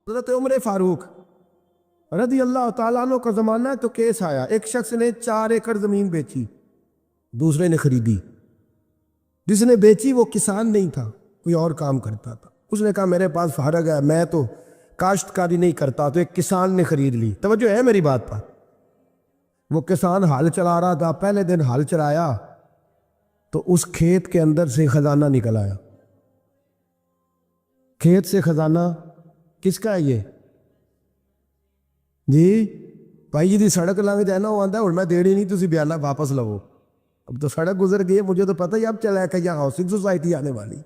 حضرت عمر فاروق رضی اللہ تعالیٰ عنہ کا زمانہ ہے تو کیس آیا، ایک شخص نے 4 ایکڑ زمین بیچی، دوسرے نے خریدی۔ جس نے بیچی وہ کسان نہیں تھا، کوئی اور کام کرتا تھا۔ اس نے کہا میرے پاس فارغ ہے، میں تو کاشتکاری نہیں کرتا، تو ایک کسان نے خرید لی۔ توجہ ہے میری بات پر؟ وہ کسان ہل چلا رہا تھا، پہلے دن ہل چلایا تو اس کھیت کے اندر سے خزانہ نکل آیا۔ کھیت سے خزانہ کس کا ہے یہ؟ جی بھائی جی سڑک لنگ جائے نا، وہ آتا ہے اور میں دیڑی نہیں تسی بیانہ واپس لو۔ اب تو سڑک گزر گئی، مجھے تو پتہ ہی اب چلا ہے کہ یہاں ہاؤسنگ سوسائٹی آنے والی،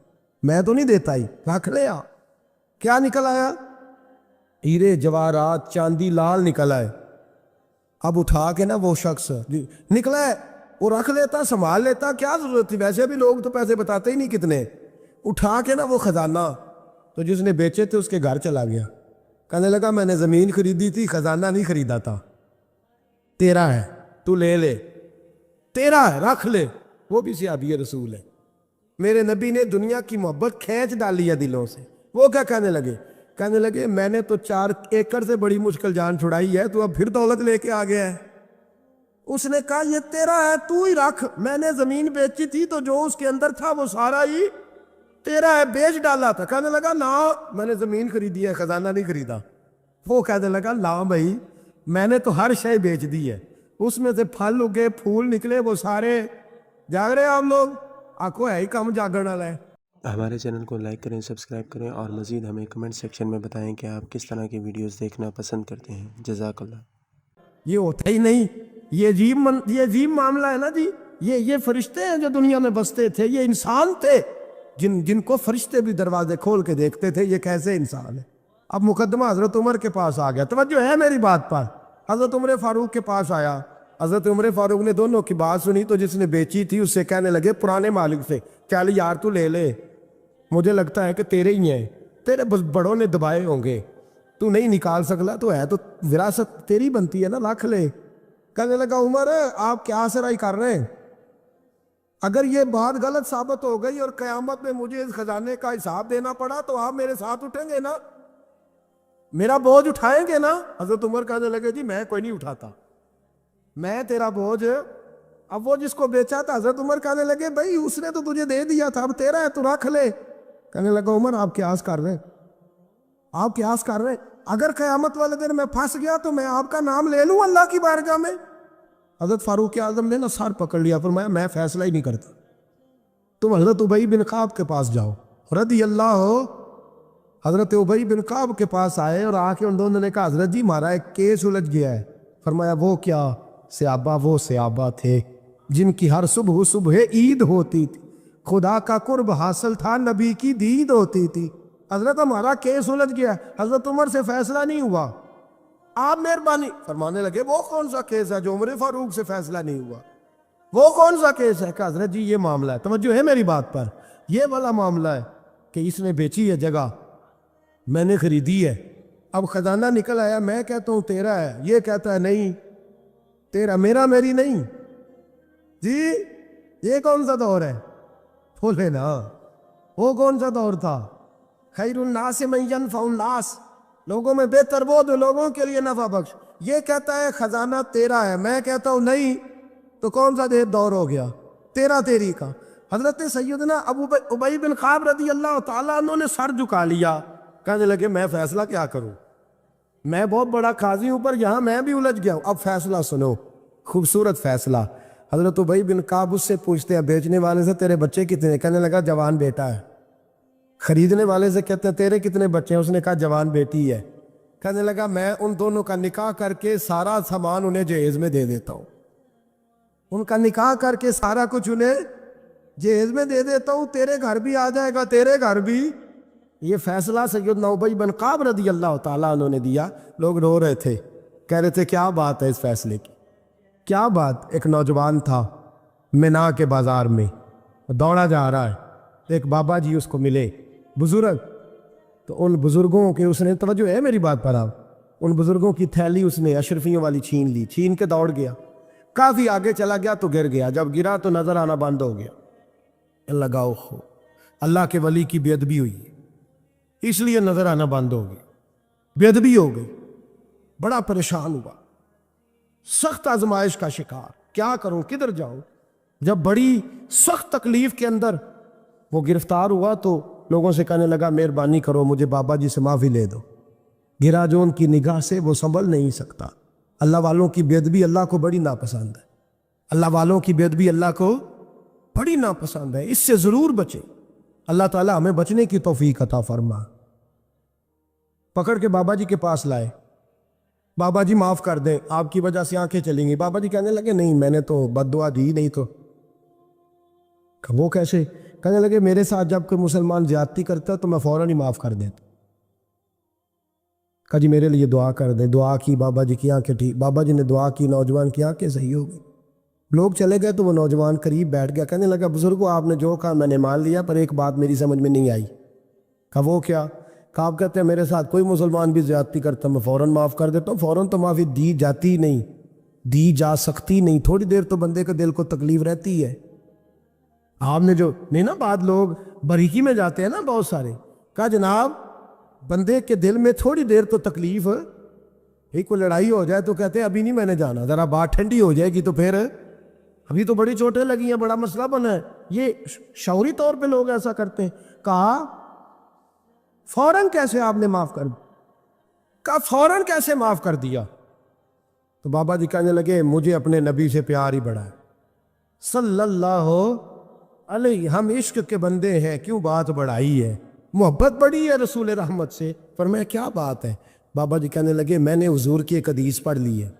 میں تو نہیں دیتا ہی، رکھ لیا۔ کیا نکل آیا؟ ہیرے جواہرات چاندی لال نکل آئے۔ اب اٹھا کے نا وہ شخص نکلا ہے وہ رکھ لیتا، سنبھال لیتا، کیا ضرورت تھی؟ ویسے بھی لوگ تو پیسے بتاتے ہی نہیں کتنے۔ اٹھا کے نا وہ خزانہ تو جس نے بیچے تھے اس کے گھر چلا گیا، کہنے لگا میں نے زمین خریدی تھی، خزانہ نہیں خریدا تھا، تیرا ہے، تو لے لے، تیرا ہے، رکھ لے۔ وہ بھی صحابی رسول ہے، میرے نبی نے دنیا کی محبت کھینچ ڈالی ہے دلوں سے۔ وہ کیا کہنے لگے؟ کہنے لگے میں نے تو 4 ایکڑ سے بڑی مشکل جان چھڑائی ہے، تو اب پھر دولت لے کے آ گیا ہے۔ اس نے کہا یہ تیرا ہے، تو ہی رکھ، میں نے زمین بیچی تھی تو جو اس کے اندر تھا وہ سارا ہی تیرا ہے، بیچ ڈالا تھا۔ کہنے لگا نا میں نے زمین خریدی ہے، خزانہ نہیں خریدا۔ وہ کہنے لگا لا بھائی میں نے تو ہر شے بیچ دی ہے، اس میں سے پھل اگے پھول نکلے وہ سارے۔ جاگ رہے آپ لوگ؟ آنکھوں ہے ہی کم جاگن والا ہے۔ ہمارے چینل کو لائک کریں، سبسکرائب کریں اور مزید ہمیں کمنٹ سیکشن میں بتائیں کہ آپ کس طرح کی ویڈیوز دیکھنا پسند کرتے ہیں۔ جزاک اللہ۔ یہ ہوتا ہی نہیں، یہ عجیب معاملہ ہے نا جی۔ یہ فرشتے ہیں جو دنیا میں بستے تھے، یہ انسان تھے جن کو فرشتے بھی دروازے کھول کے دیکھتے تھے، یہ کیسے انسان ہے۔ اب مقدمہ حضرت عمر کے پاس آ گیا، توجہ ہے میری بات پر؟ حضرت عمر فاروق کے پاس آیا، حضرت عمر فاروق نے دونوں کی بات سنی تو جس نے بیچی تھی اس سے کہنے لگے پرانے مالک سے، چل یار تو لے لے، مجھے لگتا ہے کہ تیرے ہی ہیں، تیرے بڑوں نے دبائے ہوں گے، تو نہیں نکال سکلا، تو ہے تو وراثت تیری بنتی ہے نا، رکھ لے۔ کہنے لگا عمر آپ کیا سرائی کر رہے ہیں؟ اگر یہ بات غلط ثابت ہو گئی اور قیامت میں مجھے اس خزانے کا حساب دینا پڑا تو آپ میرے ساتھ اٹھیں گے نا، میرا بوجھ اٹھائیں گے نا؟ حضرت عمر کہنے لگے جی میں کوئی نہیں اٹھاتا، میں تیرا بوجھ۔ اب وہ جس کو بیچا تھا حضرت عمر کہنے لگے بھائی اس نے تو تجھے دے دیا تھا، اب تیرا ہے تو رکھ لے۔ کہنے لگا عمر آپ قیاس کر رہے ہیں، آپ قیاس کر رہے ہیں، اگر قیامت والے دن میں پھنس گیا تو میں آپ کا نام لے لوں اللہ کی بارگاہ میں؟ حضرت فاروق اعظم نے نا سر پکڑ لیا، فرمایا میں فیصلہ ہی نہیں کرتا، تم حضرت ابی بن کعب کے پاس جاؤ رضی اللہ ہو۔ حضرت ابی بن کعب کے پاس آئے اور آ کے ان دونوں نے کہا حضرت جی ہمارا ایک کیس الجھ گیا ہے۔ فرمایا وہ کیا؟ صحابہ وہ صحابہ تھے جن کی ہر صبح عید ہوتی تھی، خدا کا قرب حاصل تھا، نبی کی دید ہوتی تھی۔ حضرت ہمارا کیس الجھ گیا، حضرت عمر سے فیصلہ نہیں ہوا، آپ مہربانی فرمانے لگے وہ کون سا کیس ہے جو عمر فاروق سے فیصلہ نہیں ہوا؟ وہ کون سا کیس ہے؟ کہ حضرت جی یہ معاملہ ہے، توجہ ہے میری بات پر، یہ والا معاملہ ہے کہ اس نے بیچی ہے جگہ، میں نے خریدی ہے، اب خزانہ نکل آیا، میں کہتا ہوں تیرا ہے، یہ کہتا ہے نہیں تیرا، میرا میری نہیں۔ جی یہ کون سا دور ہے؟ بولے نا وہ کون سا دور تھا؟ خیر الناس من ینفع الناس، لوگوں میں بہتر وہ جو لوگوں کے لیے نفع بخش۔ یہ کہتا ہے خزانہ تیرا ہے، میں کہتا ہوں نہیں، تو کون سا دور ہو گیا؟ تیرا تیری کا۔ حضرت سیدنا ابی بن کعب رضی اللہ تعالیٰ عنہ نے سر جھکا لیا، کہنے لگے میں فیصلہ کیا کروں، میں بہت بڑا قاضی ہوں پر یہاں میں بھی الجھ گیا ہوں، اب فیصلہ سنو، خوبصورت فیصلہ۔ حضرت ابی بن کعب اس سے پوچھتے ہیں بیچنے والے سے تیرے بچے کتنے؟ کہنے لگا جوان بیٹا ہے۔ خریدنے والے سے کہتے ہیں تیرے کتنے بچے ہیں؟ اس نے کہا جوان بیٹی ہے۔ کہنے لگا میں ان دونوں کا نکاح کر کے سارا سامان انہیں جہیز میں دے دیتا ہوں، ان کا نکاح کر کے سارا کچھ انہیں جہیز میں دے دیتا ہوں، تیرے گھر بھی آ جائے گا، تیرے گھر بھی۔ یہ فیصلہ سیدنا ابی بن کعب رضی اللہ تعالیٰ عنہ نے دیا۔ لوگ رو رہے تھے، کہہ رہے تھے کیا بات ہے اس فیصلے کی، کیا بات؟ ایک نوجوان تھا مینا کے بازار میں، دوڑا جا رہا ہے، ایک بابا جی اس کو ملے بزرگ، تو ان بزرگوں کے اس نے، توجہ ہے میری بات پر آپ، ان بزرگوں کی تھیلی اس نے اشرفیوں والی چھین لی، چھین کے دوڑ گیا، کافی آگے چلا گیا تو گر گیا، جب گرا تو نظر آنا بند ہو گیا، لگاؤ اللہ کے ولی کی بے ادبی ہوئی اس لیے نظر آنا بند ہو گیا۔ बेअदबी हो गई, बड़ा परेशान हुआ, सख्त आजमाइश का शिकार, क्या करूं किधर जाऊं। जब बड़ी सख्त तकलीफ के अंदर वो गिरफ्तार हुआ तो लोगों से कहने लगा मेहरबानी करो मुझे बाबा जी से माफ़ी ले दो। गिरा जो उनकी निगाह से वो संभल नहीं सकता। अल्लाह वालों की बेअदबी अल्लाह को बड़ी नापसंद है, अल्लाह वालों की बेअदबी अल्लाह को बड़ी नापसंद है, इससे ज़रूर बचे। अल्लाह ताला हमें बचने की तौफीक अता फरमा। पकड़ के बाबा जी के पास लाए, बाबा जी माफ़ कर दें, आपकी वजह से आंखें चलेंगी। बाबा जी कहने लगे नहीं मैंने तो बद्दुआ दी नहीं तो। वो कैसे? कहने लगे मेरे साथ जब कोई मुसलमान ज्यादती करता तो मैं फ़ौरन ही माफ़ कर देता। कहा जी मेरे लिए दुआ कर दे। दुआ की, बाबा जी की आंखें ठीक, बाबा जी ने दुआ की, नौजवान की आंखें सही हो गई। लोग चले गए तो वो नौजवान करीब बैठ गया, कहने लगा बुजुर्गो आपने जो कहा मैंने मान लिया, पर एक बात मेरी समझ में नहीं आई। कहा वो क्या? कहा आप कहते हैं मेरे साथ कोई मुसलमान भी ज्यादती करता मैं फ़ौरन माफ़ कर देता हूँ। फ़ौरन तो माफ़ी दी जाती नहीं, दी जा सकती नहीं, थोड़ी देर तो बंदे के दिल को तकलीफ रहती है। आपने जो नहीं ना, बाद लोग बारीकी में जाते हैं ना बहुत सारे। कहा जनाब बंदे के दिल में थोड़ी देर तो तकलीफ, एक कोई लड़ाई हो जाए तो कहते हैं अभी नहीं मैंने जाना, ज़रा बात ठंडी हो जाएगी तो फिर, अभी तो बड़ी चोटें लगी हैं, बड़ा मसला बना है। ये शौरी तौर पे लोग ऐसा करते हैं। कहा फौरन कैसे आपने माफ़ कर, कहा फौरन कैसे माफ़ कर दिया? तो बाबा जी कहने लगे मुझे अपने नबी से प्यार ही बड़ा है सल्लल्लाहु अलैहि, हम इश्क के बंदे हैं, क्यों बात बढ़ाई है, मोहब्बत बड़ी है रसूल रहमत से। पर मैं क्या बात है? बाबा जी कहने लगे मैंने हुजूर की एक हदीस पढ़ ली है,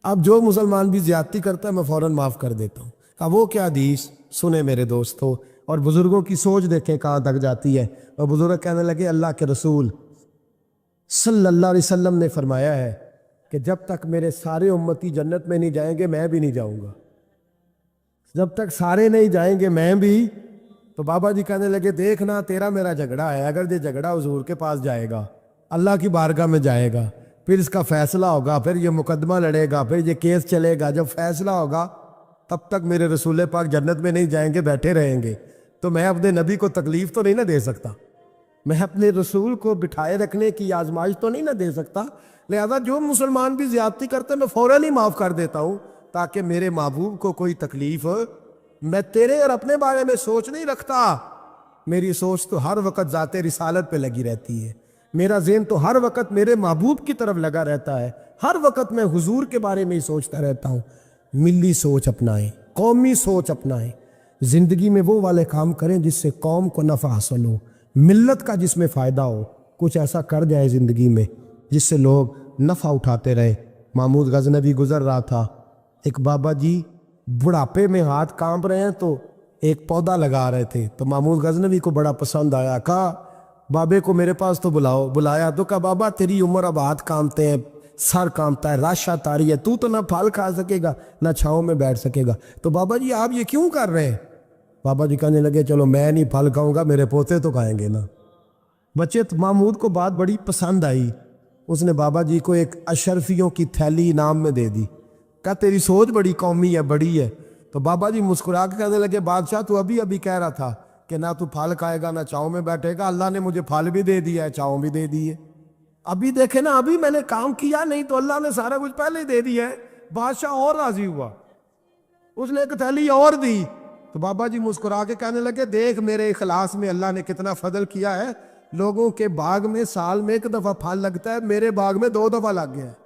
अब जो मुसलमान भी ज्यादती करता है मैं फ़ौरन माफ़ कर देता हूँ। कहा वो क्या हदीस? सुने मेरे दोस्तों, और बुज़ुर्गों की सोच देखें कहाँ तक जाती है। और बुज़ुर्ग कहने लगे अल्लाह के रसूल सल्लल्लाहु अलैहि वसल्लम ने फरमाया है कि जब तक मेरे सारे उम्मती जन्नत में नहीं जाएंगे मैं भी नहीं जाऊँगा, जब तक सारे नहीं जाएंगे मैं भी। तो बाबा जी कहने लगे देखना तेरा मेरा झगड़ा है, अगर ये झगड़ा हुजूर के पास जाएगा, अल्लाह की बारगाह में जाएगा, फिर इसका फैसला होगा, फिर ये मुकदमा लड़ेगा, फिर ये केस चलेगा, जब फैसला होगा तब तक मेरे रसूल पाक जन्नत में नहीं जाएंगे, बैठे रहेंगे। तो मैं अपने नबी को तकलीफ़ तो नहीं ना दे सकता, मैं अपने रसूल को बिठाए रखने की आजमाइश तो नहीं ना दे सकता। लिहाजा जो मुसलमान भी ज्यादती करते मैं फ़ौरन ही माफ़ कर देता हूँ, ताकि मेरे महबूब को कोई तकलीफ़, मैं तेरे और अपने बारे में सोच नहीं रखता, मेरी सोच तो हर वक्त ज़ाते रिसालत पे लगी रहती है, मेरा ज़हन तो हर वक्त मेरे महबूब की तरफ लगा रहता है, हर वक्त मैं हुजूर के बारे में ही सोचता रहता हूँ। मिली सोच अपनाएं, कौमी सोच अपनाएं, ज़िंदगी में वो वाले काम करें जिससे कौम को नफ़ा हासिल हो, मिल्लत का जिसमें फ़ायदा हो, कुछ ऐसा कर जाए ज़िंदगी में जिससे लोग नफ़ा उठाते रहे। महमूद गज़नवी गुज़र रहा था, एक बाबा जी बुढ़ापे में हाथ कांप रहे हैं तो एक पौधा लगा रहे थे, तो महमूद गज़नवी को बड़ा पसंद आया। कहा बाबे को मेरे पास तो बुलाओ। बुलाया तो कहा बाबा तेरी उम्र अब हाथ कांपते हैं, सर कांपता है, रात शात आ रही है, तू तो ना फल खा सकेगा ना छाँव में बैठ सकेगा, तो बाबा जी आप ये क्यों कर रहे हैं? बाबा जी कहने लगे चलो मैं नहीं फल खाऊंगा, मेरे पोते तो खाएंगे ना। बच्चे तो महमूद को बात बड़ी पसंद आई, उसने बाबा जी को एक अशरफियों की थैली इनाम में दे दी। कहा तेरी सोच बड़ी कौमी है, बड़ी है। तो बाबा जी मुस्कुरा के कहने लगे बादशाह तू अभी अभी कह रहा था कि ना तू फल खाएगा ना छाँव में बैठेगा, अल्लाह ने मुझे फल भी दे दिया है, छाँव भी दे दी है। अभी देखे ना, अभी मैंने काम किया नहीं तो अल्लाह ने सारा कुछ पहले ही दे दिया है। बादशाह और राजी हुआ, उसने एक थैली और दी। तो बाबा जी मुस्कुरा के कहने लगे देख मेरे इखलास में अल्लाह ने कितना फजल किया है, लोगों के बाग में साल में एक दफ़ा फल लगता है, मेरे बाग में 2 दफ़ा लग गया है।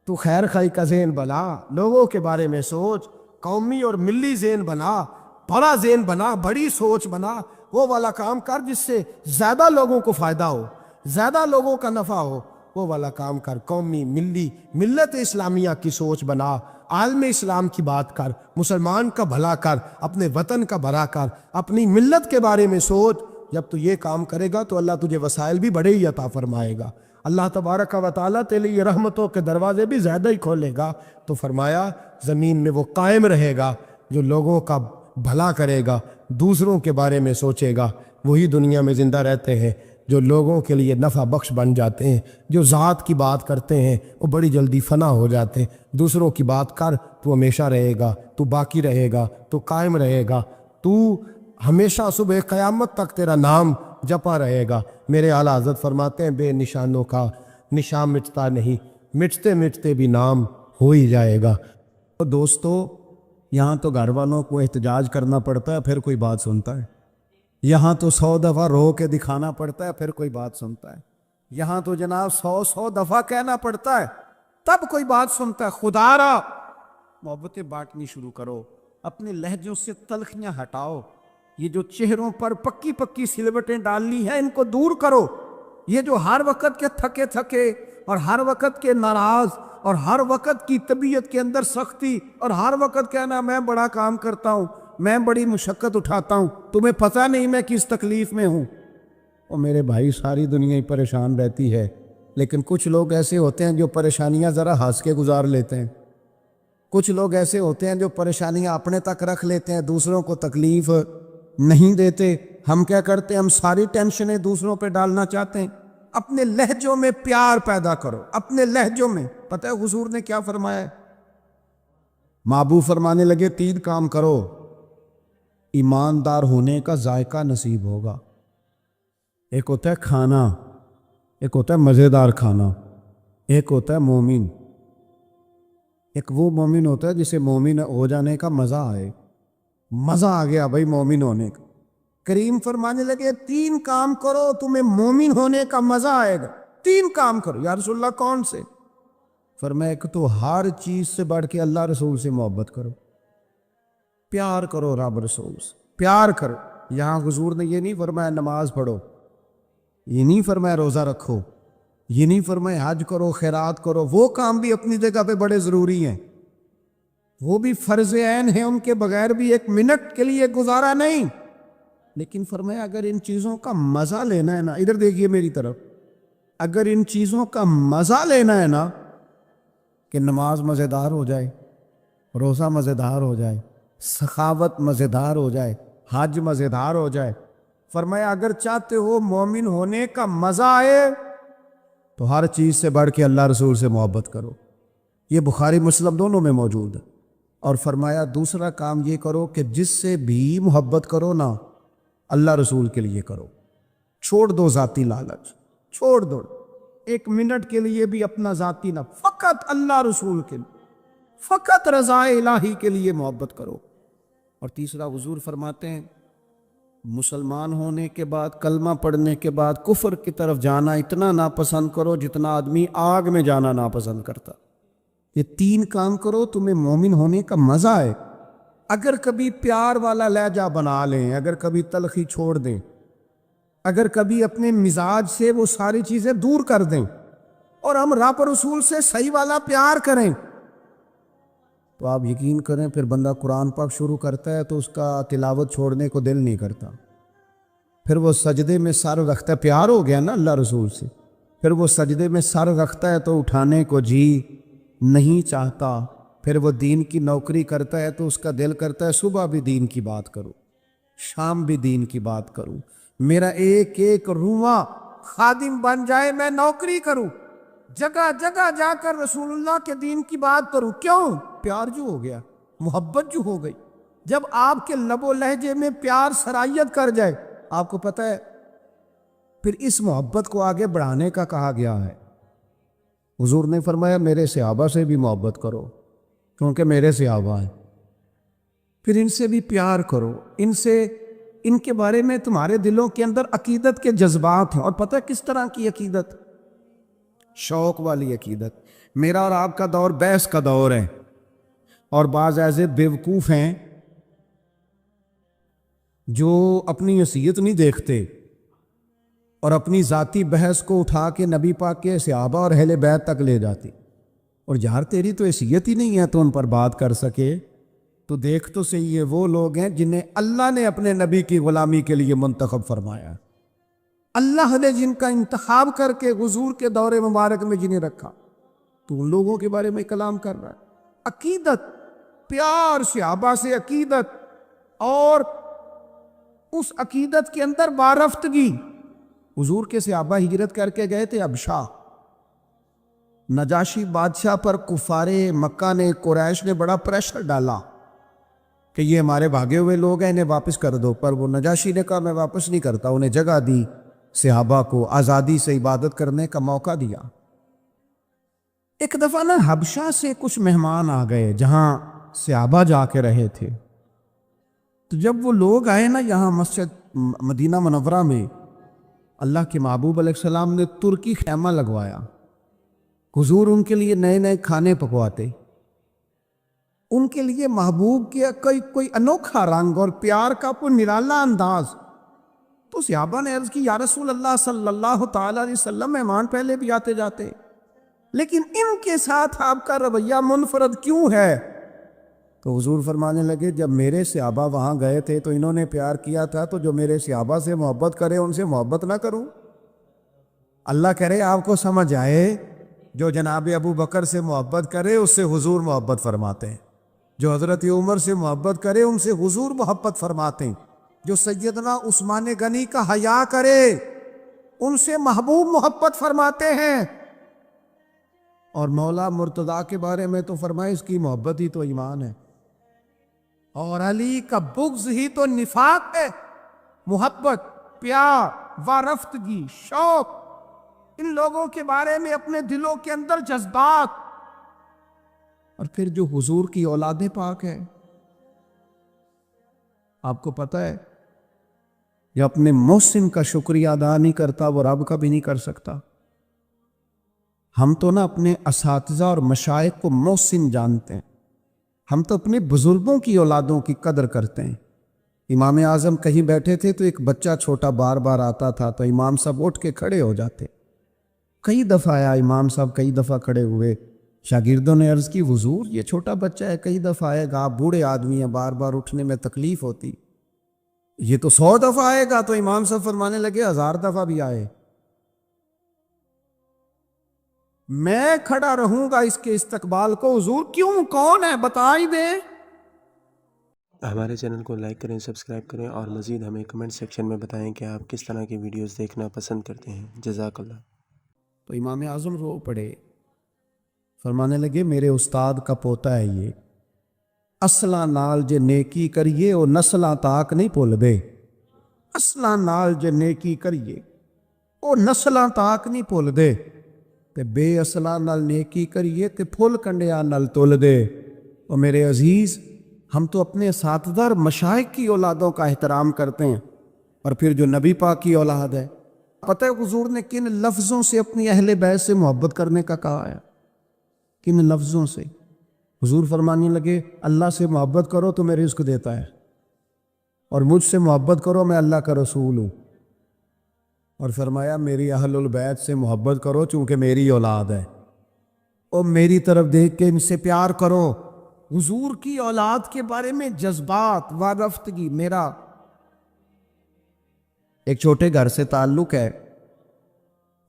तू खैर खाई का ज़हन बना, लोगों के बारे में सोच, कौमी और मिली ज़हन बना, बड़ा ज़हन बना, बड़ी सोच बना, वो वाला काम कर जिससे ज़्यादा लोगों को फ़ायदा हो, ज़्यादा लोगों का नफ़ा हो, वो वाला काम कर। कौमी मिली मिल्लत इस्लामिया की सोच बना, आलम इस्लाम की बात कर, मुसलमान का भला कर, अपने वतन का भला कर, अपनी मिल्लत के बारे में सोच। जब तू ये काम करेगा तो अल्लाह तुझे वसाइल भी बड़े ही अता फरमाएगा। अल्लाह तबारक व तआला तेरे लिए रहमतों के दरवाजे भी ज़्यादा ही खोलेगा। तो फरमाया ज़मीन में वो कायम रहेगा जो लोगों का भला करेगा, दूसरों के बारे में सोचेगा, वही दुनिया में ज़िंदा रहते हैं जो लोगों के लिए नफ़ा बख्श बन जाते हैं। जो ज़ात की बात करते हैं वो बड़ी जल्दी फना हो जाते हैं। दूसरों की बात कर, तू हमेशा रहेगा, तू बाकी रहेगा, तू कायम रहेगा, तू हमेशा सुबह क़यामत तक तेरा नाम जपा रहेगा। मेरे आला हज़रत फरमाते हैं बे निशानों का निशान मिटता नहीं, मिटते मिटते भी नाम हो ही जाएगा। तो दोस्तों, यहाँ तो घर वालों को एहतजाज करना पड़ता है फिर कोई बात सुनता है, यहाँ तो 100 दफ़ा रो के दिखाना पड़ता है फिर कोई बात सुनता है, यहाँ तो जनाब 100 दफ़ा कहना पड़ता है तब कोई बात सुनता है। खुदारा मोहब्बतें बांटनी शुरू करो, अपने लहजों से तलखियाँ हटाओ, ये जो चेहरों पर पक्की पक्की सिलवटें डालनी है इनको दूर करो। ये जो हर वक्त के थके थके और हर वक्त के नाराज और हर वक्त की तबीयत के अंदर सख्ती और हर वक्त कहना मैं बड़ा काम करता हूँ, मैं बड़ी मुशक्क़त उठाता हूँ, तुम्हें पता नहीं मैं किस तकलीफ़ में हूँ। और मेरे भाई, सारी दुनिया ही परेशान रहती है, लेकिन कुछ लोग ऐसे होते हैं जो परेशानियाँ ज़रा हंस के गुजार लेते हैं। कुछ लोग ऐसे होते हैं जो परेशानियाँ अपने तक रख लेते हैं, दूसरों को तकलीफ़ नहीं देते। हम क्या करते हैं, हम सारी टेंशनें दूसरों पे डालना चाहते हैं। अपने लहजों में प्यार पैदा करो, अपने लहजों में। पता है हुजूर ने क्या फरमाया है? महबूब फरमाने लगे 3 काम करो, ईमानदार होने का जायका नसीब होगा। एक होता है खाना, एक होता है मज़ेदार खाना, एक होता है मोमिन। एक वो मोमिन होता है जिसे मोमिन हो जाने का मज़ा आए, मज़ा आ गया भाई मोमिन होने का। करीम फरमाने लगे 3 काम करो, तुम्हें मोमिन होने का मज़ा आएगा। 3 काम करो। या रसूलल्लाह कौन से? फरमाया एक तो हर चीज़ से बढ़ के अल्लाह रसूल से मोहब्बत करो, प्यार करो रब रसूल से, प्यार करो। यहाँ हुजूर ने ये नहीं फरमाया नमाज पढ़ो, ये नहीं फरमाया रोज़ा रखो, ये नहीं फरमाया हज करो, खैरात करो। वो काम भी अपनी जगह पे बड़े ज़रूरी हैं, वो भी फ़र्ज़ ऐन है, उनके बगैर भी 1 मिनट के लिए गुजारा नहीं। लेकिन फरमाया अगर इन चीज़ों का मज़ा लेना है ना, इधर देखिए मेरी तरफ, अगर इन चीज़ों का मज़ा लेना है ना, कि नमाज मज़ेदार हो जाए, रोज़ा मज़ेदार हो जाए, सखावत मज़ेदार हो जाए, हज मज़ेदार हो जाए, फरमाया अगर चाहते हो मोमिन होने का मज़ा आए तो हर चीज़ से बढ़ के अल्लाह रसूल से मोहब्बत करो। ये बुखारी मुस्लिम दोनों में मौजूद है। और फरमाया दूसरा काम ये करो कि जिससे भी मोहब्बत करो ना, अल्लाह रसूल के लिए करो। छोड़ दो ज़ाती लालच, छोड़ दो 1 मिनट के लिए भी अपना ज़ाती ना, फ़कत अल्लाह रसूल के लिए, फ़कत रज़ा इलाही के लिए मोहब्बत करो। और तीसरा हुजूर फरमाते हैं मुसलमान होने के बाद, कलमा पढ़ने के बाद कुफ्र की तरफ जाना इतना नापसंद करो जितना आदमी आग में जाना नापसंद करता। ये 3 काम करो, तुम्हें मोमिन होने का मज़ा आए। अगर कभी प्यार वाला लहजा बना लें, अगर कभी तलखी छोड़ दें, अगर कभी अपने मिजाज से वो सारी चीज़ें दूर कर दें और हम रब रसूल से सही वाला प्यार करें, तो आप यकीन करें फिर बंदा कुरान पाक शुरू करता है तो उसका तिलावत छोड़ने को दिल नहीं करता। फिर वो सजदे में सर रखता है, प्यार हो गया ना अल्लाह रसूल से, फिर वो सजदे में सर रखता है तो उठाने को जी नहीं चाहता। फिर वो दीन की नौकरी करता है तो उसका दिल करता है सुबह भी दीन की बात करूं, शाम भी दीन की बात करूं, मेरा एक एक रुआ खादिम बन जाए, मैं नौकरी करूं, जगह जगह जाकर रसूलुल्लाह के दीन की बात करूं। क्यों? प्यार जो हो गया, मोहब्बत जो हो गई। जब आपके लबो लहजे में प्यार सरायत कर जाए, आपको पता है फिर इस मोहब्बत को आगे बढ़ाने का कहा गया है। हुजूर ने फरमाया मेरे सहाबा से भी मोहब्बत करो क्योंकि मेरे सहाबा हैं। फिर इनसे भी प्यार करो, इनसे, इनके बारे में तुम्हारे दिलों के अंदर अकीदत के जज्बात हैं। और पता है किस तरह की अकीदत? शौक वाली अकीदत। मेरा और आपका दौर बहस का दौर है और बाज़ ऐसे बेवकूफ़ हैं जो अपनी हैसियत नहीं देखते और अपनी ज़ाती बहस को उठा के नबी पाक के सहाबा और अहले बैत तक ले जाती। और यार तेरी तो हैसियत ही नहीं है तो उन पर बात कर सके, तो देख तो सही ये वो लोग हैं जिन्हें अल्लाह ने अपने नबी की ग़ुलामी के लिए मुंतखब फरमाया। अल्लाह ने जिनका इंतखाब करके हुजूर के दौरे मुबारक में जिन्हें रखा, तो उन लोगों के बारे में कलाम कर रहा है। अकीदत, प्यार सहाबा से अकीदत, और उस अकीदत के अंदर बारफ्तगी। हुजूर के सहाबा हिजरत करके गए थे अबशा। नजाशी बादशाह पर कुफारे मक्का ने, कुरैश ने बड़ा प्रेशर डाला کہ یہ ہمارے بھاگے ہوئے لوگ ہیں، انہیں واپس کر دو، پر وہ نجاشی نے کہا میں واپس نہیں کرتا، انہیں جگہ دی، صحابہ کو آزادی سے عبادت کرنے کا موقع دیا۔ ایک دفعہ نا حبشہ سے کچھ مہمان آ گئے جہاں صحابہ جا کے رہے تھے، تو جب وہ لوگ آئے نا یہاں مسجد مدینہ منورہ میں، اللہ کے محبوب علیہ السلام نے ترکی خیمہ لگوایا، حضور ان کے لیے نئے نئے کھانے پکواتے، ان کے لیے محبوب کیا کوئی انوکھا رنگ اور پیار کا کوئی نرالا انداز۔ تو صحابہ نے عرض کی یا رسول اللہ صلی اللہ تعالیٰ علیہ وسلم، مہمان پہلے بھی آتے جاتے، لیکن ان کے ساتھ آپ کا رویہ منفرد کیوں ہے؟ تو حضور فرمانے لگے جب میرے صحابہ وہاں گئے تھے تو انہوں نے پیار کیا تھا، تو جو میرے صحابہ سے محبت کرے ان سے محبت نہ کروں؟ اللہ کرے آپ کو سمجھ آئے، جو جناب ابو بکر سے محبت کرے اس سے حضور محبت فرماتے ہیں، جو حضرت عمر سے محبت کرے ان سے حضور محبت فرماتے ہیں، جو سیدنا عثمان غنی کا حیا کرے ان سے محبوب محبت فرماتے ہیں۔ اور مولا مرتضیٰ کے بارے میں تو فرمائے اس کی محبت ہی تو ایمان ہے، اور علی کا بغض ہی تو نفاق ہے۔ محبت، پیار، وارفتگی، شوق، ان لوگوں کے بارے میں اپنے دلوں کے اندر جذبات، اور پھر جو حضور کی اولاد پاک ہے، آپ کو پتہ ہے جو اپنے محسن کا شکریہ ادا نہیں کرتا وہ رب کا بھی نہیں کر سکتا۔ ہم تو نا اپنے اساتذہ اور مشائخ کو محسن جانتے ہیں، ہم تو اپنے بزرگوں کی اولادوں کی قدر کرتے ہیں۔ امام اعظم کہیں بیٹھے تھے تو ایک بچہ چھوٹا بار بار آتا تھا تو امام صاحب اٹھ کے کھڑے ہو جاتے، کئی دفعہ آیا امام صاحب، کئی دفعہ کھڑے ہوئے، شاگردوں نے عرض کی حضور یہ چھوٹا بچہ ہے، کئی دفعہ آئے گا، آپ بوڑھے آدمی ہیں، بار بار اٹھنے میں تکلیف ہوتی، یہ تو 100 دفعہ آئے گا۔ تو امام صاحب فرمانے لگے 1000 دفعہ بھی آئے میں کھڑا رہوں گا اس کے استقبال کو۔ حضور کیوں، کون ہے بتائی دے۔ ہمارے چینل کو لائک کریں، سبسکرائب کریں، اور مزید ہمیں کمنٹ سیکشن میں بتائیں کہ آپ کس طرح کی ویڈیوز دیکھنا پسند کرتے ہیں۔ جزاک اللہ۔ تو امام اعظم رو پڑے، فرمانے لگے میرے استاد کا پوتا ہے یہ، اصلاں نال جے نیکی کریے وہ نسلاں تاک نہیں بھول دے، اصلاں نال جے نیکی کریے وہ نسلاں تاک نہیں بھول دے، تے بے اصلاں نال نیکی کریے تے پھل کنڈیاں نال تول دے۔ اور میرے عزیز، ہم تو اپنے اساتذہ اور مشائخ کی اولادوں کا احترام کرتے ہیں، اور پھر جو نبی پاک کی اولاد ہے، پتہ ہے حضور نے کن لفظوں سے اپنی اہل بیت سے محبت کرنے کا کہا ہے؟ کن لفظوں سے؟ حضور فرمانے لگے اللہ سے محبت کرو تو میں رزق دیتا ہے، اور مجھ سے محبت کرو میں اللہ کا رسول ہوں، اور فرمایا میری اہل البیت سے محبت کرو چونکہ میری اولاد ہے، اور میری طرف دیکھ کے ان سے پیار کرو۔ حضور کی اولاد کے بارے میں جذبات، وارفتگی۔ میرا ایک چھوٹے گھر سے تعلق ہے،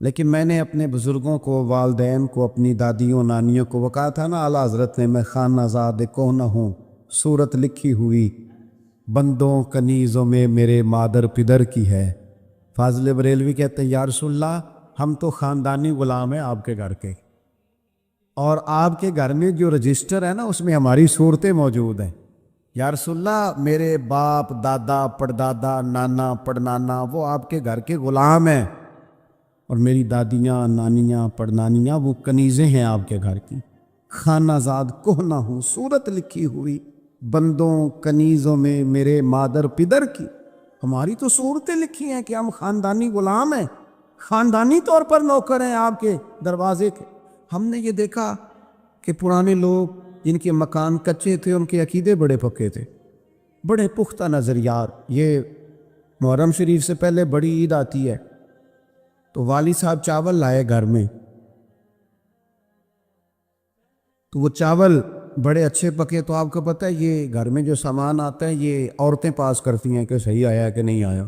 لیکن میں نے اپنے بزرگوں کو، والدین کو، اپنی دادیوں نانیوں کو، وہ کہا تھا نا اعلیٰ حضرت نے میں خانہ زاد کونہ ہوں، صورت لکھی ہوئی بندوں کنیزوں میں میرے مادر پدر کی ہے۔ فاضل بریلوی کہتے ہیں یا رسول اللہ ہم تو خاندانی غلام ہیں آپ کے گھر کے، اور آپ کے گھر میں جو رجسٹر ہے نا اس میں ہماری صورتیں موجود ہیں۔ یا رسول اللہ میرے باپ، دادا، پڑدادا، نانا، پڑنانا وہ آپ کے گھر کے غلام ہیں، اور میری دادیاں، نانیاں، پڑنانیاں وہ کنیزیں ہیں آپ کے گھر کی۔ خانہ زاد کہنا ہوں، صورت لکھی ہوئی بندوں کنیزوں میں میرے مادر پدر کی۔ ہماری تو صورتیں لکھی ہیں کہ ہم خاندانی غلام ہیں، خاندانی طور پر نوکر ہیں آپ کے دروازے کے۔ ہم نے یہ دیکھا کہ پرانے لوگ جن کے مکان کچے تھے ان کے عقیدے بڑے پکے تھے، بڑے پختہ نظریات۔ یہ محرم شریف سے پہلے بڑی عید آتی ہے تو والد صاحب چاول لائے گھر میں، تو وہ چاول بڑے اچھے پکے، تو آپ کو پتہ ہے یہ گھر میں جو سامان آتا ہے یہ عورتیں پاس کرتی ہیں کہ صحیح آیا کہ نہیں آیا۔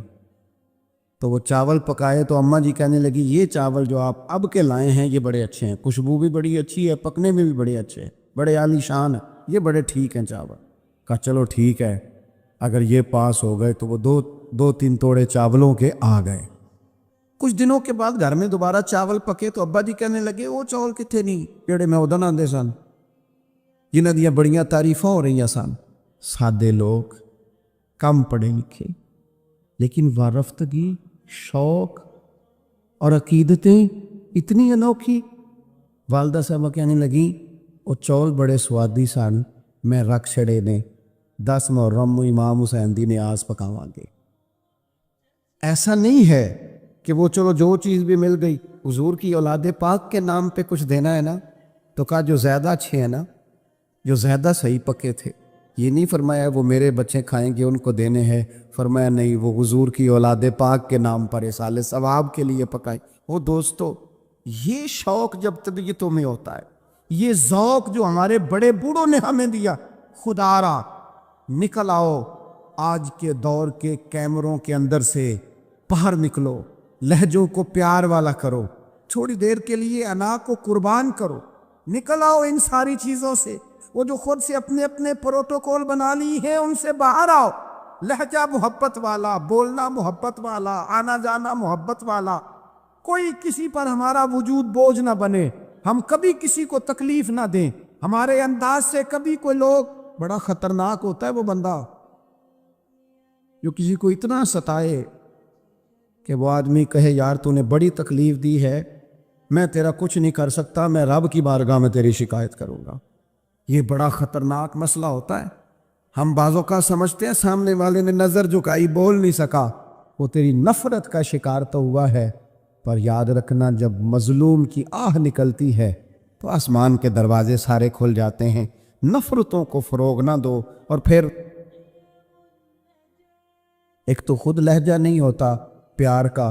تو وہ چاول پکائے تو اماں جی کہنے لگی یہ چاول جو آپ اب کے لائے ہیں یہ بڑے اچھے ہیں، خوشبو بھی بڑی اچھی ہے، پکنے میں بھی بڑے اچھے ہیں، بڑے عالی شان ہیں، یہ بڑے ٹھیک ہیں چاول۔ کہا چلو ٹھیک ہے، اگر یہ پاس ہو گئے تو وہ دو تین توڑے چاولوں کے آ گئے۔ کچھ دنوں کے بعد گھر میں دوبارہ چاول پکے تو ابا جی کہنے لگے وہ چاول کتنے نہیں جڑے میں ادن آندے سن، جنہاں دیاں بڑیاں تعریفاں ہو رہی سن۔ सादे लोग, कम पढ़े लिखे, लेकिन वारफ्तगी, शौक और अकीदतें इतनी अनोखी। वालदा साहब कहने लगी वो चौल बड़े स्वादी सन, मैं रख छड़े ने 10 मुहर्रम इमाम हुसैन दी न्याज पकावांगे। ऐसा नहीं है कि वो चलो जो चीज़ भी मिल गई, हुजूर की औलाद पाक के नाम पे कुछ देना है ना, तो कहा जो ज़्यादा अच्छे हैं ना, जो ज़्यादा सही पके थे, ये नहीं फरमाया वो मेरे बच्चे खाएंगे उनको देने हैं, फरमाया नहीं वो हुजूर की औलाद पाक के नाम पर साले सवाब के लिए पकाए। वो दोस्तों, ये शौक़ जब तबीयतों में होता है, ये ज़ौक़ जो हमारे बड़े बूढ़ों ने हमें दिया, खुदारा निकल आओ, आज के दौर के कैमरों के अंदर से बाहर निकलो, लहजों को प्यार वाला करो, थोड़ी देर के लिए अना को कुर्बान करो, निकल आओ इन सारी चीज़ों से। वो जो खुद से अपने अपने प्रोटोकॉल बना ली है उनसे बाहर आओ। लहजा मोहब्बत वाला, बोलना मोहब्बत वाला, आना जाना मोहब्बत वाला, कोई किसी पर हमारा वजूद बोझ ना बने, हम कभी किसी को तकलीफ ना दें, हमारे अंदाज से कभी कोई लोग, बड़ा खतरनाक होता है वो बंदा जो किसी को इतना सताए कि वो आदमी कहे यार तूने बड़ी तकलीफ दी है, मैं तेरा कुछ नहीं कर सकता, मैं रब की बारगाह में तेरी शिकायत करूँगा। ये बड़ा ख़तरनाक मसला होता है। हम बाज़ों का समझते हैं सामने वाले ने नज़र झुकाई, बोल नहीं सका, वो तेरी नफ़रत का शिकार तो हुआ है, पर याद रखना जब मज़लूम की आह निकलती है तो आसमान के दरवाजे सारे खुल जाते हैं। नफ़रतों को फ़रोग ना दो। और फिर एक तो खुद लहजा नहीं होता प्यार का,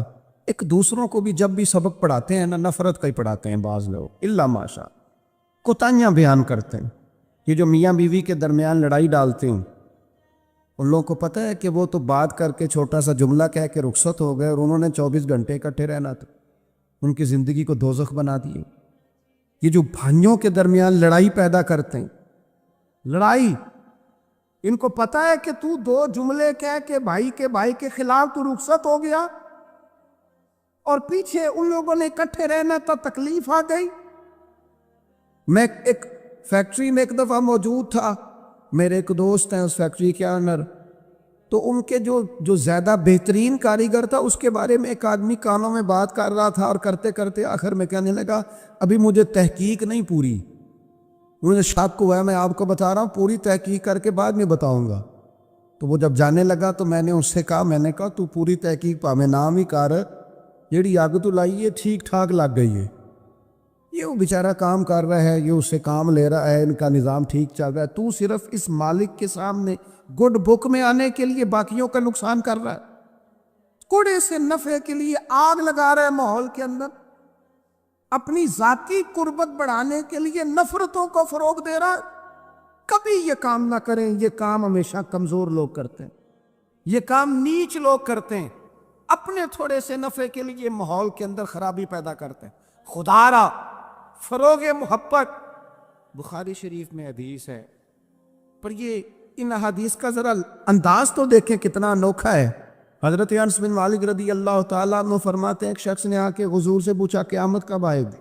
एक दूसरों को भी जब भी सबक पढ़ाते हैं ना, नफ़रत का ही पढ़ाते हैं बाज़ लोग, इल्ला माशा, कोताहियाँ बयान करते हैं। ये जो मियाँ बीवी के दरमियान लड़ाई डालते हैं, उन लोगों को पता है कि वो तो बात करके छोटा सा जुमला कह के रुखसत हो गए और उन्होंने 24 घंटे इकट्ठे रहना था, उनकी ज़िंदगी को दोज़ख बना दिए। ये जो भाइयों के दरमियान लड़ाई पैदा करते हैं, लड़ाई, इनको पता है कि तू 2 जुमले कह के भाई के खिलाफ तू रुखसत हो गया और पीछे उन लोगों ने इकट्ठे रहना था, तकलीफ आ गई। मैं एक फैक्ट्री में एक दफ़ा मौजूद था, मेरे एक दोस्त हैं उस फैक्ट्री के ऑनर, तो उनके जो ज़्यादा बेहतरीन कारीगर था उसके बारे में एक आदमी कानों में बात कर रहा था और करते करते आखिर में कहने लगा अभी मुझे तहकीक नहीं पूरी, मुझे शक हुआ है, मैं आपको बता रहा हूँ, पूरी तहकीक करके बाद में बताऊँगा। तो वो जब जाने लगा तो मैंने उससे कहा, मैंने कहा तू पूरी तहकीक पावे नाम ही कर, जेड़ी आग तू लाई है ठीक ठाक लग गई है, ये वो बेचारा काम कर रहा है, ये उससे काम ले रहा है, इनका निज़ाम ठीक चल रहा है, तू सिर्फ इस मालिक के सामने गुड बुक में आने के लिए बाकियों का नुकसान कर रहा है, कुड़े से नफ़े के लिए आग लगा रहा है माहौल के अंदर, अपनी ज़ाती कुर्बत बढ़ाने के लिए नफ़रतों को फ़रोग दे रहा है। कभी ये काम ना करें, ये काम हमेशा कमज़ोर लोग करते हैं, ये काम नीच लोग करते हैं, अपने थोड़े से नफ़े के लिए माहौल के अंदर ख़राबी पैदा करते हैं। खुदारा फ़रोग मोहब्बत, बुखारी शरीफ में हदीस है, पर ये इन हदीस का ज़रा अंदाज़ तो देखें कितना अनोखा है। हज़रत अनस बिन मालिक रदी अल्लाह ताला अन्हु फरमाते हैं, एक शख्स ने आके हुजूर से पूछा क़यामत कब आएगी?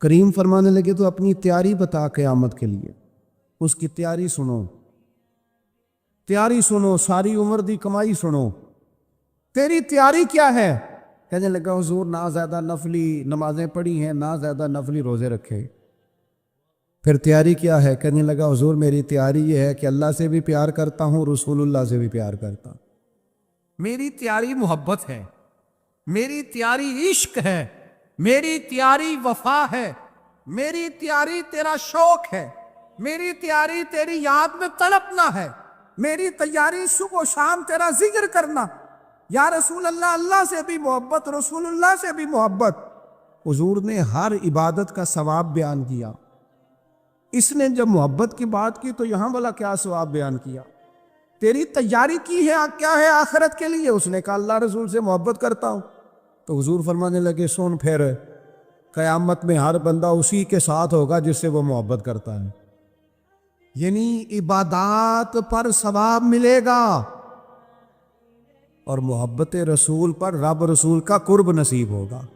करीम फरमाने लगे तो अपनी तैयारी बता क़यामत के लिए, उसकी तैयारी सुनो, तैयारी सुनो, सारी उम्र दी कमाई सुनो, तेरी तैयारी क्या है? कहने लगा हुजूर ना ज़्यादा नफली नमाजें पढ़ी हैं, ना ज़्यादा नफली रोज़े रखे। फिर तैयारी क्या है? कहने लगा हुजूर मेरी तैयारी ये है कि अल्लाह से भी प्यार करता हूँ, रसूलुल्लाह से भी प्यार करता हूँ, मेरी तैयारी मोहब्बत है, मेरी तैयारी इश्क है, मेरी तैयारी वफा है, मेरी तैयारी तेरा शौक है, मेरी तैयारी तेरी याद में तड़पना है, मेरी तैयारी सुबह शाम तेरा जिक्र करना, या रसूल अल्लाह, अल्लाह से भी मोहब्बत, रसूलुल्लाह से भी मोहब्बत। हुजूर ने हर इबादत का सवाब बयान किया। इसने जब मोहब्बत की बात की तो यहाँ वाला क्या सवाब बयान किया? तेरी तैयारी की है क्या है आखिरत के लिए? उसने कहा अल्लाह रसूल से मोहब्बत करता हूँ। तो हुजूर फरमाने लगे सुन, फिर क़यामत में हर बंदा उसी के साथ होगा जिससे वो मोहब्बत करता है, यानी इबादत पर सवाब मिलेगा और मोहब्बत रसूल पर रब रसूल का कुर्ब नसीब होगा,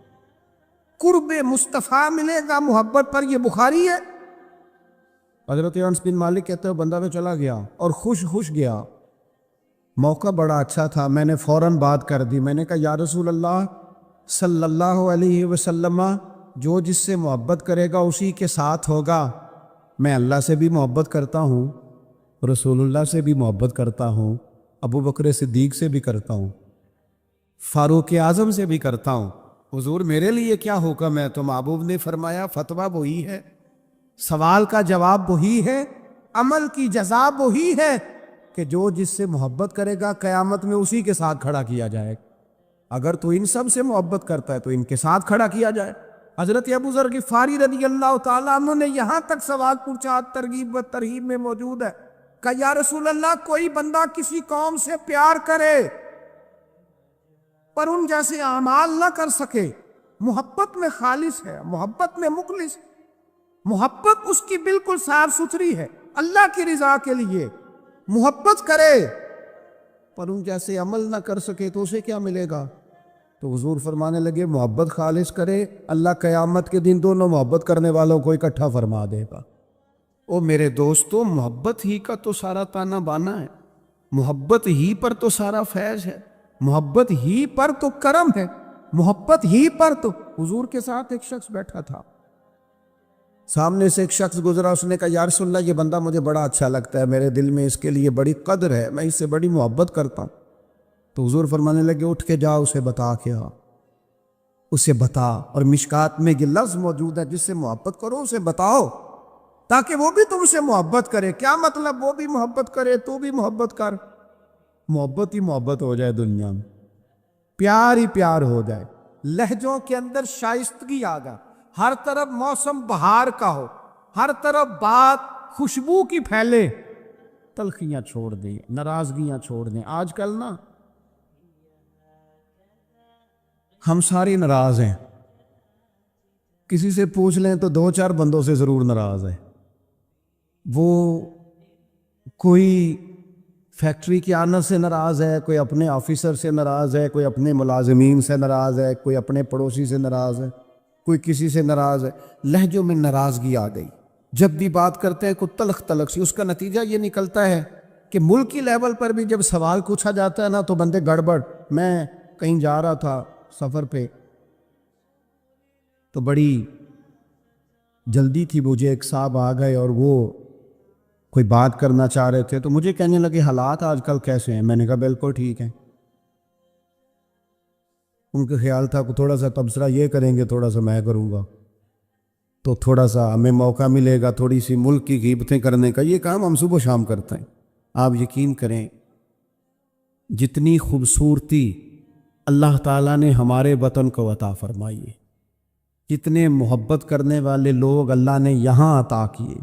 कुर्ब मुस्तफ़ा मिलेगा मोहब्बत पर। ये बुखारी है حضرت انس بن مالک کہتے ہیں بندہ میں چلا گیا اور خوش گیا، موقع بڑا اچھا تھا، میں نے فوراً بات کر دی، میں نے کہا یا رسول اللہ صلی اللہ علیہ وسلم، جو جس سے محبت کرے گا اسی کے ساتھ ہوگا۔ میں اللہ سے بھی محبت کرتا ہوں، رسول اللہ سے بھی محبت کرتا ہوں، ابو بکر صدیق سے بھی کرتا ہوں، فاروق اعظم سے بھی کرتا ہوں۔ حضور میرے لیے کیا حکم ہے؟ تو محبوب نے فرمایا فتویٰ وہی ہے، سوال کا جواب وہی ہے، عمل کی جزا وہی ہے کہ جو جس سے محبت کرے گا قیامت میں اسی کے ساتھ کھڑا کیا جائے۔ اگر تو ان سب سے محبت کرتا ہے تو ان کے ساتھ کھڑا کیا جائے۔ حضرت ابو ذر غفاری رضی اللہ تعالیٰ عنہ نے یہاں تک سوال پوچھا، ترغیب و ترہیب میں موجود ہے، کہ یا رسول اللہ کوئی بندہ کسی قوم سے پیار کرے پر ان جیسے اعمال نہ کر سکے، محبت میں خالص ہے، محبت میں مخلص، محبت اس کی بالکل صاف ستھری ہے اللہ کی رضا کے لیے، محبت کرے پر ان جیسے عمل نہ کر سکے تو اسے کیا ملے گا؟ تو حضور فرمانے لگے محبت خالص کرے، اللہ قیامت کے دن دونوں محبت کرنے والوں کو اکٹھا فرما دے گا۔ او میرے دوستو، محبت ہی کا تو سارا تانا بانا ہے، محبت ہی پر تو سارا فیض ہے، محبت ہی پر تو کرم ہے، محبت ہی پر تو۔ حضور کے ساتھ ایک شخص بیٹھا تھا، سامنے سے ایک شخص گزرا، اس نے کہا یا رسول اللہ یہ بندہ مجھے بڑا اچھا لگتا ہے، میرے دل میں اس کے لیے بڑی قدر ہے، میں اس سے بڑی محبت کرتا ہوں۔ تو حضور فرمانے لگے اٹھ کے جا اسے بتا کے آ، اسے بتا۔ اور مشکات میں یہ لفظ موجود ہے، جس سے محبت کرو اسے بتاؤ تاکہ وہ بھی تم سے محبت کرے۔ کیا مطلب؟ وہ بھی محبت کرے تو بھی محبت کر، محبت ہی محبت ہو جائے دنیا میں، پیار ہی پیار ہو جائے، لہجوں کے اندر شائستگی آ جائے، ہر طرف موسم بہار کا ہو، ہر طرف بات خوشبو کی پھیلے، تلخیاں چھوڑ دیں، ناراضگیاں چھوڑ دیں۔ آج کل نا ہم ساری ناراض ہیں، کسی سے پوچھ لیں تو دو چار بندوں سے ضرور ناراض ہے۔ وہ کوئی فیکٹری کی آنت سے ناراض ہے، کوئی اپنے آفیسر سے ناراض ہے، کوئی اپنے ملازمین سے ناراض ہے، کوئی اپنے پڑوسی سے ناراض ہے، کوئی کسی سے ناراض ہے۔ لہجوں میں ناراضگی آ گئی، جب بھی بات کرتے ہیں کوئی تلخ تلخ سی۔ اس کا نتیجہ یہ نکلتا ہے کہ ملکی لیول پر بھی جب سوال پوچھا جاتا ہے نا تو بندے گڑبڑ۔ میں کہیں جا رہا تھا سفر پہ، تو بڑی جلدی تھی مجھے، ایک صاحب آ گئے اور وہ کوئی بات کرنا چاہ رہے تھے، تو مجھے کہنے لگے حالات آج کل کیسے ہیں؟ میں نے کہا بالکل ٹھیک ہیں۔ ان کا خیال تھا کہ تھوڑا سا تبصرہ یہ کریں گے، تھوڑا سا میں کروں گا، تو تھوڑا سا ہمیں موقع ملے گا تھوڑی سی ملک کی غیبتیں کرنے کا۔ یہ کام ہم صبح و شام کرتے ہیں۔ آپ یقین کریں، جتنی خوبصورتی اللہ تعالیٰ نے ہمارے وطن کو عطا فرمائی ہے، جتنے محبت کرنے والے لوگ اللہ نے یہاں عطا کیے،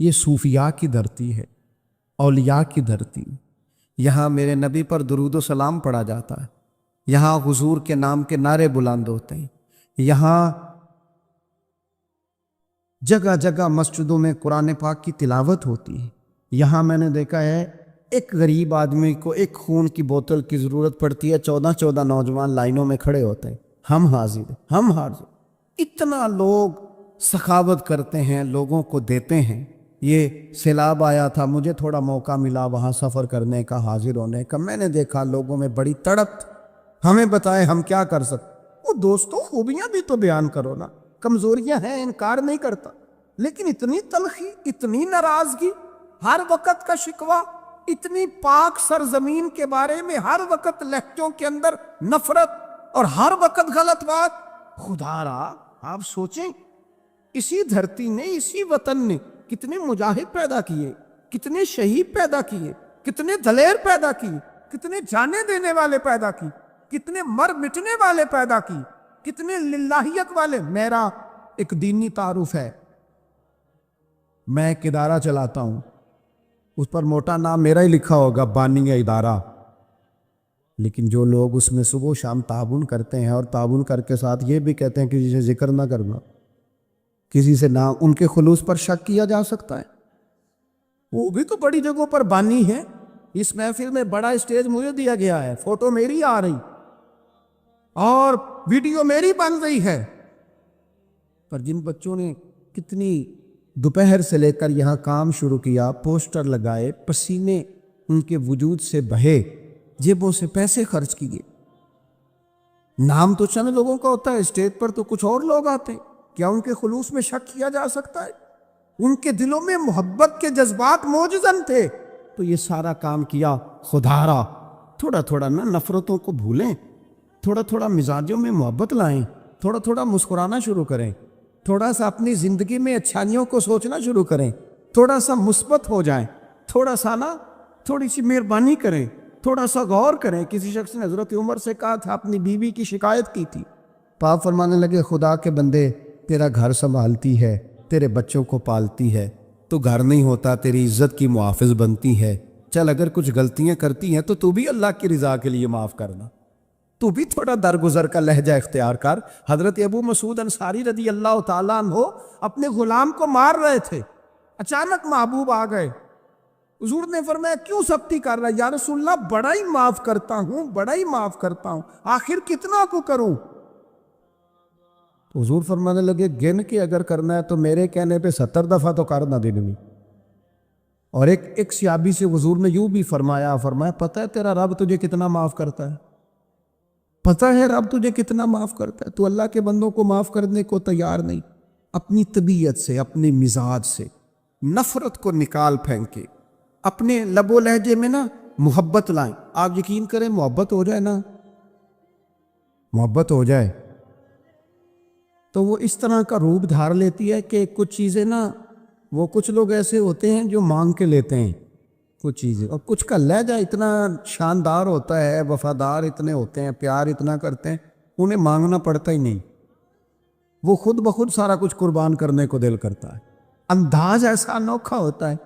یہ صوفیاء کی دھرتی ہے، اولیاء کی دھرتی۔ یہاں میرے نبی پر درود و سلام پڑھا جاتا ہے، یہاں حضور کے نام کے نعرے بلند ہوتے ہیں، یہاں جگہ جگہ مسجدوں میں قرآن پاک کی تلاوت ہوتی ہے۔ یہاں میں نے دیکھا ہے ایک غریب آدمی کو ایک خون کی بوتل کی ضرورت پڑتی ہے، 14 نوجوان لائنوں میں کھڑے ہوتے ہیں، ہم حاضر ہیں، ہم حاضر۔ اتنا لوگ سخاوت کرتے ہیں، لوگوں کو دیتے ہیں۔ یہ سیلاب آیا تھا، مجھے تھوڑا موقع ملا وہاں سفر کرنے کا، حاضر ہونے کا۔ میں نے دیکھا لوگوں میں بڑی تڑپ، ہمیں بتائیں ہم کیا کر سکتے۔ وہ دوستوں خوبیاں بھی تو بیان کرو نا، کمزوریاں ہیں انکار نہیں کرتا، لیکن اتنی تلخی، اتنی ناراضگی، ہر وقت کا شکوہ، اتنی پاک سرزمین کے بارے میں ہر وقت لہجوں کے اندر نفرت اور ہر وقت غلط بات۔ خدا را آپ سوچیں، اسی دھرتی نے، اسی وطن نے کتنے مجاہد پیدا کیے، کتنے شہید پیدا کیے، کتنے دلیر پیدا کیے، کتنے جانے دینے والے پیدا کی، کتنے مر مٹنے والے پیدا کی، کتنے للہیت والے۔ میرا ایک دینی تعارف ہے، میں ایک ادارہ چلاتا ہوں، اس پر موٹا نام میرا ہی لکھا ہوگا، بانی ادارہ، لیکن جو لوگ اس میں صبح و شام تعاون کرتے ہیں اور تعاون کر کے ساتھ یہ بھی کہتے ہیں کہ کسی سے ذکر نہ کرنا، کسی سے نہ، ان کے خلوص پر شک کیا جا سکتا ہے۔ وہ بھی تو بڑی جگہوں پر بانی ہے۔ اس محفل میں بڑا اسٹیج مجھے دیا گیا ہے، فوٹو میری آ رہی اور ویڈیو میری بن رہی ہے، پر جن بچوں نے کتنی दोपहर से लेकर यहाँ काम शुरू किया, पोस्टर लगाए, पसीने उनके वजूद से बहे, जेबों से पैसे खर्च किए। नाम तो चंद लोगों का होता है, स्टेज पर तो कुछ और लोग आते हैं। क्या उनके खुलूस में शक किया जा सकता है? उनके दिलों में मोहब्बत के जज्बात मौजूद थे। तो ये सारा काम किया खुदारा। थोड़ा थोड़ा ना नफरतों को भूलें, थोड़ा थोड़ा मिजाजों में मोहब्बत लाएं, थोड़ा थोड़ा मुस्कुराना शुरू करें, थोड़ा सा अपनी ज़िंदगी में अच्छाइयों को सोचना शुरू करें, थोड़ा सा मुस्बत हो जाएं, थोड़ा सा ना थोड़ी सी मेहरबानी करें, थोड़ा सा गौर करें। किसी शख्स ने हज़रत उमर से कहा था, अपनी बीवी की शिकायत की थी। पाप फरमाने लगे, खुदा के बंदे, तेरा घर संभालती है, तेरे बच्चों को पालती है, तो घर नहीं होता, तेरी इज्जत की मुहाफिज बनती है। चल अगर कुछ गलतियां करती हैं तो तू भी अल्लाह की रज़ा के लिए माफ़ करना, तू भी थोड़ा दरगुजर का लहजा इख्तियार कर। हज़रत अबू मसूद अंसारी रज़ी अल्लाह ताला अन्हो अपने गुलाम को मार रहे थे, अचानक महबूब आ गए। हुजूर ने फरमाया, क्यों सख्ती कर रहा है? या रसूलल्लाह, बड़ा ही माफ़ करता हूँ, बड़ा ही माफ़ करता हूँ, आखिर कितना को करूँ? तो हुजूर फरमाने लगे, गिन के अगर करना है तो मेरे कहने पे 70 दफ़ा तो करना दिन में। और एक सहाबी से हुजूर ने यूं भी फरमाया, पता है तेरा रब तुझे कितना माफ़ करता है? पता है रब तुझे कितना माफ़ करता है? तू अल्लाह के बंदों को माफ़ करने को तैयार नहीं। अपनी तबीयत से, अपने मिजाज से नफ़रत को निकाल फेंके, अपने लबो लहजे में ना मोहब्बत लाएं। आप यकीन करें, मोहब्बत हो जाए ना, मोहब्बत हो जाए तो वो इस तरह का रूप धार लेती है कि कुछ चीज़ें ना, वो कुछ लोग ऐसे होते हैं जो मांग के लेते हैं कुछ चीज़ें, और कुछ का लहजा इतना शानदार होता है, वफादार इतने होते हैं, प्यार इतना करते हैं, उन्हें मांगना पड़ता ही नहीं, वो खुद ब खुद सारा कुछ कुर्बान करने को दिल करता है। अंदाज ऐसा अनोखा होता है।